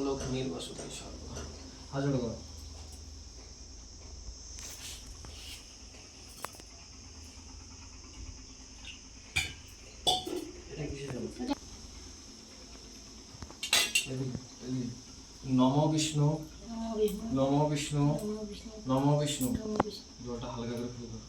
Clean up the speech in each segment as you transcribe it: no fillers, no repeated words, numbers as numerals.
লোক নির্বাসতে সর্ব হাজার করো। নম বিষ্ণু নম বিষ্ণু নম বিষ্ণু। জলটা হালকা করে ফেলে দাও।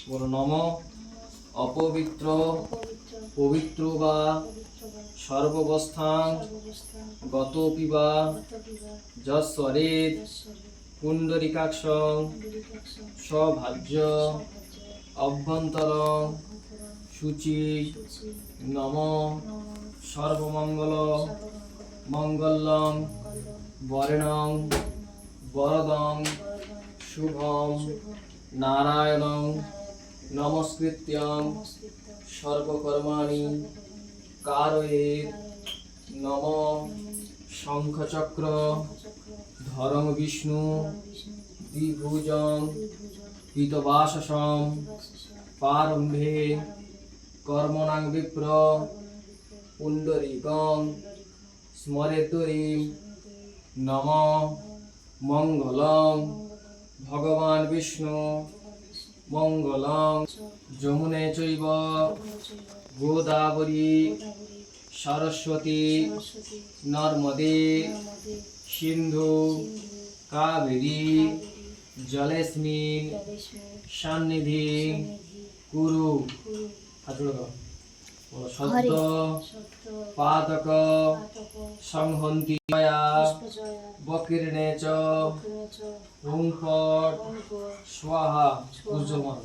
বলো নম অপবিত্র পবিত্র বা সর্ববস্থান গতোপি বা যস্বরেত পুণ্ডরিকাক্ষং স্বভাজ্য অভ্যন্তরং শুচি নম সর্বমঙ্গল মঙ্গলং বরেণং বরদং শুভং নারায়ণং নমস্কৃত্যং সর্বকর্মাণি কারয়েৎ নম শঙ্খচক্র ধরং বিষ্ণু দ্বিভুজং পীতবাসসং প্রারম্ভে কর্মণাং বিপ্র পুণ্ডরীকং স্মরেতুরিং নম মঙ্গলং ভগবান বিষ্ণু মঙ্গলং যমুনে চৈব গোদাবরী সরস্বতী নর্মদে সিন্ধু কাবেরী জলেস্মিন সন্নিধি কুরু। সত্য পাদক সংহন্তি বকীর্ণে চ হুং ফট স্বাহা উজ্জমন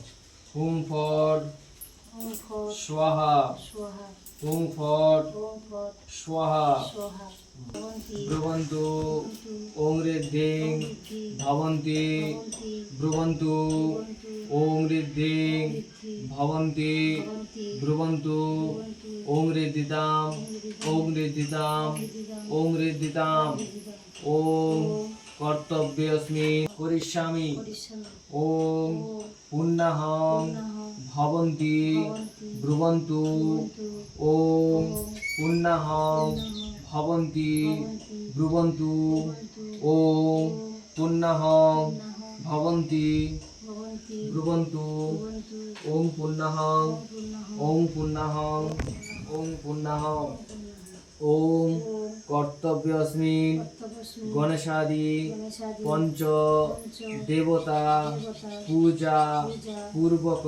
হুং ফট স্বাহা হুং ফট স্বাহা ব্রুবন্তু ওং ঋদ্ধিং ভবন্তি ব্রুবন্তু ওং ঋদ্ধিং ভবন্তি ব্রুবন্তু ওং ঋদ্ধিতাম ওং ঋদ্ধিতাম ওং ঋদ্ধিতাম ওং কর্তব্যস্মি করিষ্যামি ওং পুণ্যাহং ভবন্তি ব্রুবন্তু ওং পুণ্যাহং ভবন্তি ব্রুবন্তু ওং পুণ্যাহং ভবন্তি ব্রুবন্তু ওং পুণ্যাহং ওং পুণ্যাহং ওং পুণ্যাহং ওং কর্তব্যস্মিন গণেশাদি পঞ্চ দেবতা পূজা পূর্বক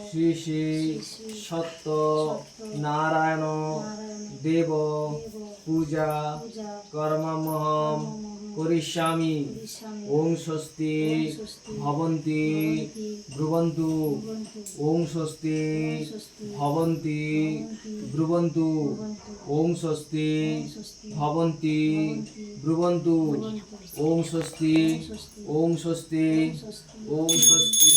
শ্রী শ্রী সত্য নারায়ণ দেব পূজা কর্মমহম করিষ্যামি ওং স্বস্তি ভবন্তি ব্রুবন্তু ওং স্বস্তি ভবন্তি ব্রুবন্তু ওং স্বস্তি ভবন্তি ব্রুবন্তু ওং স্বস্তি ওং স্বস্তি ওং স্বস্তি।